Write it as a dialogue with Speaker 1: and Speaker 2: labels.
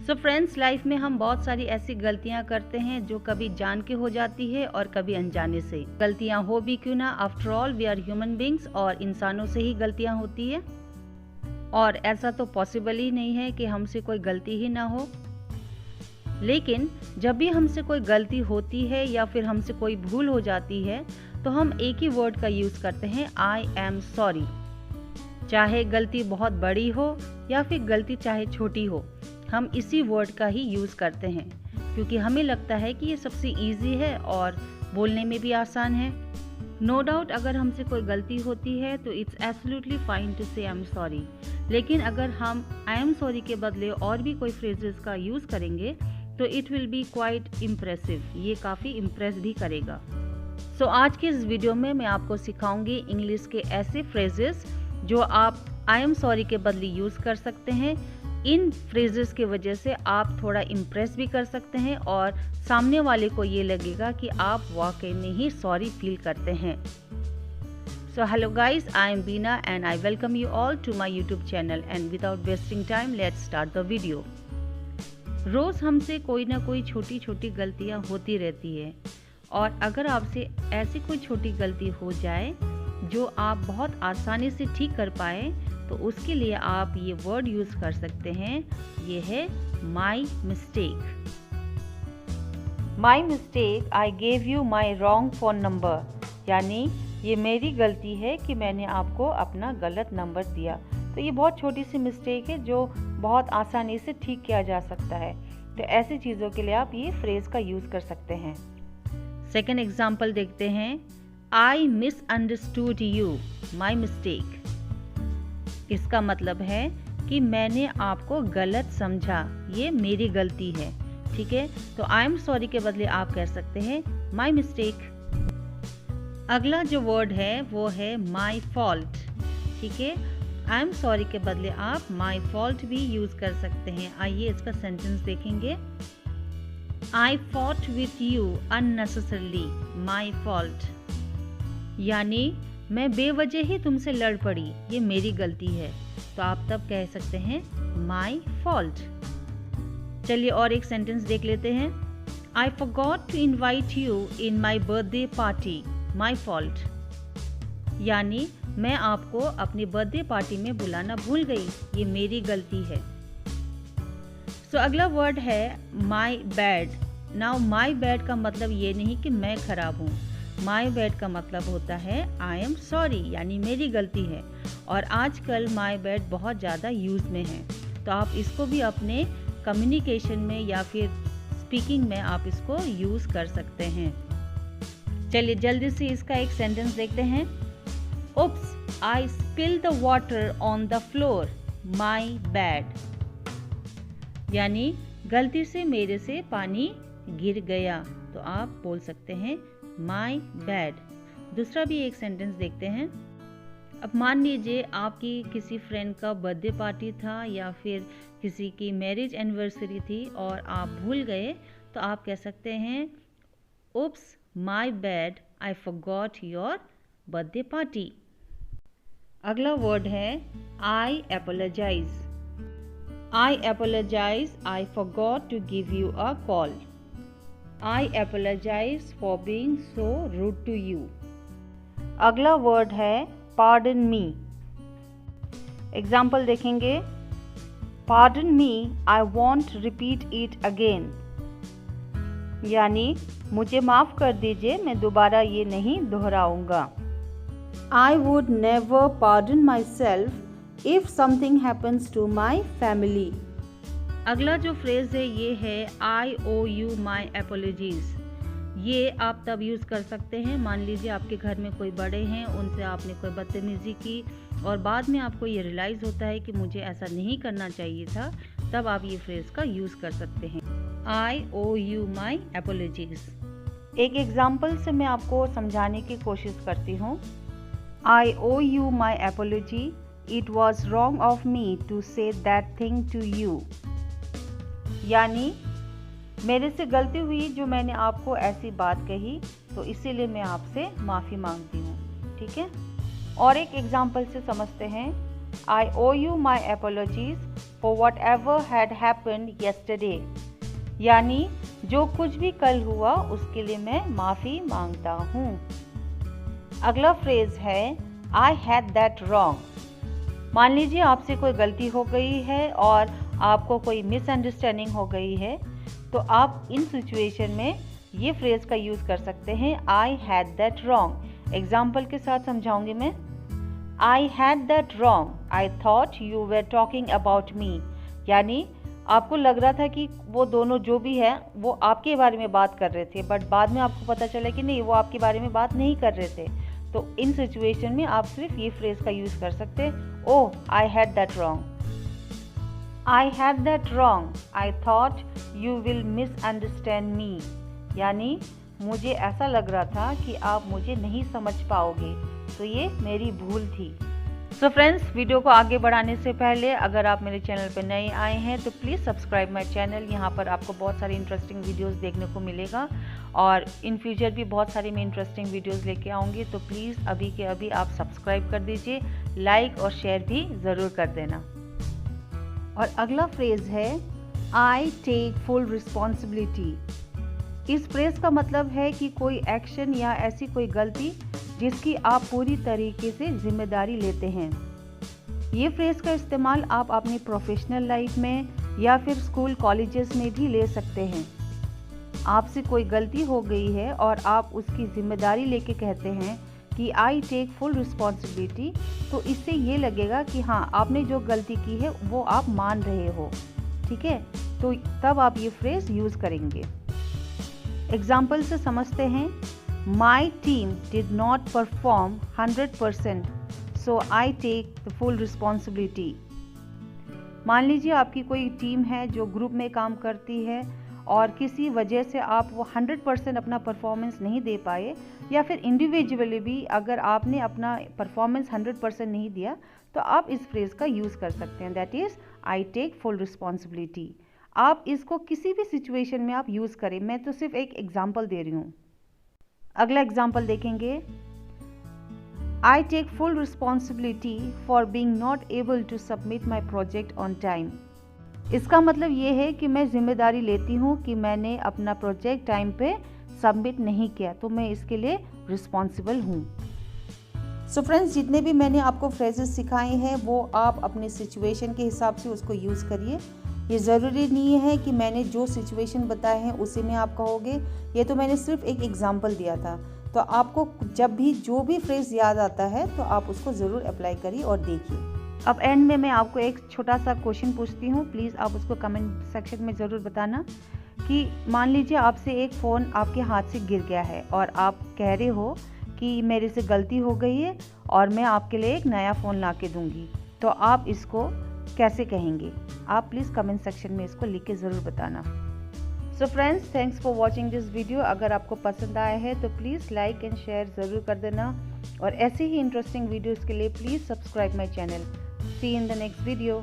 Speaker 1: So friends, life में हम बहुत सारी ऐसी गलतियां करते हैं जो कभी जान के हो जाती है और कभी अनजाने से। गलतियां हो भी क्यों ना, after all we are human beings और इंसानों से ही गलतियां होती है और ऐसा तो पॉसिबल ही नहीं है कि हमसे कोई गलती ही ना हो। लेकिन जब भी हमसे कोई गलती होती है या फिर हमसे कोई भूल हो जाती है तो हम एक ही वर्ड का यूज़ करते हैं, आई एम सॉरी। चाहे गलती बहुत बड़ी हो या फिर गलती चाहे छोटी हो, हम इसी वर्ड का ही यूज़ करते हैं क्योंकि हमें लगता है कि ये सबसे इजी है और बोलने में भी आसान है। नो डाउट अगर हमसे कोई गलती होती है तो इट्स एब्सोल्युटली फाइन टू से आई एम सॉरी। लेकिन अगर हम आई एम सॉरी के बदले और भी कोई फ्रेजेस का यूज़ करेंगे तो it will be quite impressive, ये काफ़ी इम्प्रेस भी करेगा। सो आज के इस वीडियो में मैं आपको सिखाऊंगी इंग्लिश के ऐसे फ्रेजेस जो आप आई एम सॉरी के बदले यूज़ कर सकते हैं। इन फ्रेजेस की वजह से आप थोड़ा इम्प्रेस भी कर सकते हैं और सामने वाले को ये लगेगा कि आप वाकई में ही सॉरी फील करते हैं। So hello guys, I am Beena and I welcome you all to my YouTube channel and without wasting time let's start the video. रोज़ हमसे कोई ना कोई छोटी छोटी गलतियाँ होती रहती है और अगर आपसे ऐसी कोई छोटी गलती हो जाए जो आप बहुत आसानी से ठीक कर पाए तो उसके लिए आप ये वर्ड यूज़ कर सकते हैं, ये है my mistake. My mistake, I gave you my wrong phone number, यानी ये मेरी गलती है कि मैंने आपको अपना गलत नंबर दिया। तो ये बहुत छोटी सी मिस्टेक है जो बहुत आसानी से ठीक किया जा सकता है। तो ऐसी चीज़ों के लिए आप ये फ्रेज़ का यूज़ कर सकते हैं। सेकेंड एग्जाम्पल देखते हैं, आई मिसअंडरस्टूड यू, माई मिस्टेक। इसका मतलब है कि मैंने आपको गलत समझा, ये मेरी गलती है। ठीक है, तो आई एम सॉरी के बदले आप कह सकते हैं माई मिस्टेक। अगला जो वर्ड है वो है माई फॉल्ट। ठीक है, आई एम सॉरी के बदले आप माई फॉल्ट भी यूज़ कर सकते हैं। आइए इसका सेंटेंस देखेंगे। I fought with you unnecessarily, my fault, यानी मैं बेवजह ही तुमसे लड़ पड़ी, ये मेरी गलती है। तो आप तब कह सकते हैं माई फॉल्ट। चलिए और एक सेंटेंस देख लेते हैं। I forgot to invite you in my birthday party, my fault, यानी मैं आपको अपनी बर्थडे पार्टी में बुलाना भूल गई, ये मेरी गलती है। सो अगला वर्ड है my bad. Now my bad का मतलब ये नहीं कि मैं खराब हूँ। माई बैड का मतलब होता है आई एम सॉरी, यानी मेरी गलती है। और आजकल माई बैड बहुत ज़्यादा यूज़ में है, तो आप इसको भी अपने कम्युनिकेशन में या फिर स्पीकिंग में आप इसको यूज़ कर सकते हैं। चलिए जल्दी से इसका एक सेंटेंस देखते हैं। Oops, I spilled the water on the floor, my bad, यानी गलती से मेरे से पानी गिर गया। तो आप बोल सकते हैं my bad। दूसरा भी एक सेंटेंस देखते हैं। अब मान लीजिए आपकी किसी फ्रेंड का बर्थडे पार्टी था या फिर किसी की मैरिज एनिवर्सरी थी और आप भूल गए, तो आप कह सकते हैं Oops, my bad, I forgot your birthday party. अगला वर्ड है I apologise. I apologise, I forgot to give you a call. I apologise for being so rude to you. अगला वर्ड है पार्डन मी। एग्जाम्पल देखेंगे। Pardon me, I won't repeat it again, यानी मुझे माफ़ कर दीजिए, मैं दोबारा ये नहीं दोहराऊंगा। I would never pardon myself if something happens to my family। अगला जो फ्रेज है ये है I owe you my apologies। ये आप तब यूज़ कर सकते हैं, मान लीजिए आपके घर में कोई बड़े हैं, उनसे आपने कोई बदतमीज़ी की और बाद में आपको ये रियलाइज़ होता है कि मुझे ऐसा नहीं करना चाहिए था, तब आप ये फ्रेज का यूज़ कर सकते हैं, I owe you my apologies। एक एग्जाम्पल से मैं आपको समझाने की कोशिश करती हूँ। I owe you my apology. It was wrong of me to say that thing to you। यानी मेरे से गलती हुई जो मैंने आपको ऐसी बात कही, तो इसीलिए मैं आपसे माफ़ी मांगती हूँ। ठीक है, और एक एग्जाम्पल से समझते हैं। I owe you my apologies for whatever had happened yesterday. यानी जो कुछ भी कल हुआ उसके लिए मैं माफ़ी मांगता हूँ। अगला फ्रेज है I had that wrong। मान लीजिए आपसे कोई गलती हो गई है और आपको कोई मिसअंडरस्टैंडिंग हो गई है, तो आप इन सिचुएशन में ये फ्रेज का यूज़ कर सकते हैं I had that wrong। Example के साथ समझाऊंगी मैं। I had that wrong, I thought you were talking about me। यानी आपको लग रहा था कि वो दोनों जो भी है वो आपके बारे में बात कर रहे थे, बट बाद में आपको पता चला कि नहीं, वो आपके बारे में बात नहीं कर रहे थे। तो इन सिचुएशन में आप सिर्फ ये फ्रेज का यूज़ कर सकते हैं, oh I had that wrong. I had that wrong, I thought you will misunderstand me. यानी मुझे ऐसा लग रहा था कि आप मुझे नहीं समझ पाओगे, तो ये मेरी भूल थी। सो फ्रेंड्स, वीडियो को आगे बढ़ाने से पहले अगर आप मेरे चैनल पर नए आए हैं तो प्लीज़ सब्सक्राइब माय चैनल। यहाँ पर आपको बहुत सारी इंटरेस्टिंग वीडियोस देखने को मिलेगा और इन फ्यूचर भी बहुत सारी मैं इंटरेस्टिंग वीडियोस लेके आऊँगी, तो प्लीज़ अभी के अभी आप सब्सक्राइब कर दीजिए, लाइक और शेयर भी ज़रूर कर देना। और अगला फ्रेज़ है आई टेक फुल रिस्पॉन्सिबिलिटी। इस फ्रेज़ का मतलब है कि कोई एक्शन या ऐसी कोई गलती जिसकी आप पूरी तरीके से जिम्मेदारी लेते हैं। ये फ्रेज़ का इस्तेमाल आप अपनी प्रोफेशनल लाइफ में या फिर स्कूल कॉलेजेस में भी ले सकते हैं। आपसे कोई गलती हो गई है और आप उसकी जिम्मेदारी लेके कहते हैं कि आई टेक फुल रिस्पॉन्सिबिलिटी, तो इससे ये लगेगा कि हाँ, आपने जो गलती की है वो आप मान रहे हो, ठीक है। तो तब आप ये फ्रेज़ यूज़ करेंगे। एग्जाम्पल से समझते हैं। My team did not perform 100%, so I take the full responsibility। मान लीजिए आपकी कोई टीम है जो ग्रुप में काम करती है और किसी वजह से आप वो 100% अपना परफॉर्मेंस नहीं दे पाए, या फिर इंडिविजुअली भी अगर आपने अपना परफॉर्मेंस 100% नहीं दिया, तो आप इस फ्रेज़ का यूज़ कर सकते हैं, that is I take full responsibility. आप इसको किसी भी सिचुएशन में आप यूज़ करें, मैं तो सिर्फ एक एग्जाम्पल दे रही हूँ। अगला एग्जाम्पल देखेंगे। I take full responsibility for being not able to submit my project on time. इसका मतलब ये है कि मैं जिम्मेदारी लेती हूँ कि मैंने अपना प्रोजेक्ट टाइम पे सबमिट नहीं किया, तो मैं इसके लिए रिस्पॉन्सिबल हूँ। सो फ्रेंड्स, जितने भी मैंने आपको फ्रेजेस सिखाए हैं वो आप अपने सिचुएशन के हिसाब से उसको यूज़ करिए। ये ज़रूरी नहीं है कि मैंने जो सिचुएशन बताए हैं उसी में आप कहोगे, ये तो मैंने सिर्फ एक एग्जांपल दिया था। तो आपको जब भी जो भी फ्रेज़ याद आता है तो आप उसको ज़रूर अप्लाई करिए और देखिए। अब एंड में मैं आपको एक छोटा सा क्वेश्चन पूछती हूँ, प्लीज़ आप उसको कमेंट सेक्शन में ज़रूर बताना कि मान लीजिए आपसे एक फ़ोन आपके हाथ से गिर गया है और आप कह रहे हो कि मेरे से गलती हो गई है और मैं आपके लिए एक नया फ़ोन ला के दूँगी, तो आप इसको कैसे कहेंगे? आप प्लीज़ कमेंट सेक्शन में इसको लिख के ज़रूर बताना। So friends, thanks for watching this video. अगर आपको पसंद आया है तो प्लीज़ लाइक एंड शेयर ज़रूर कर देना, और ऐसे ही इंटरेस्टिंग वीडियोज़ के लिए please subscribe my channel. See in the next video.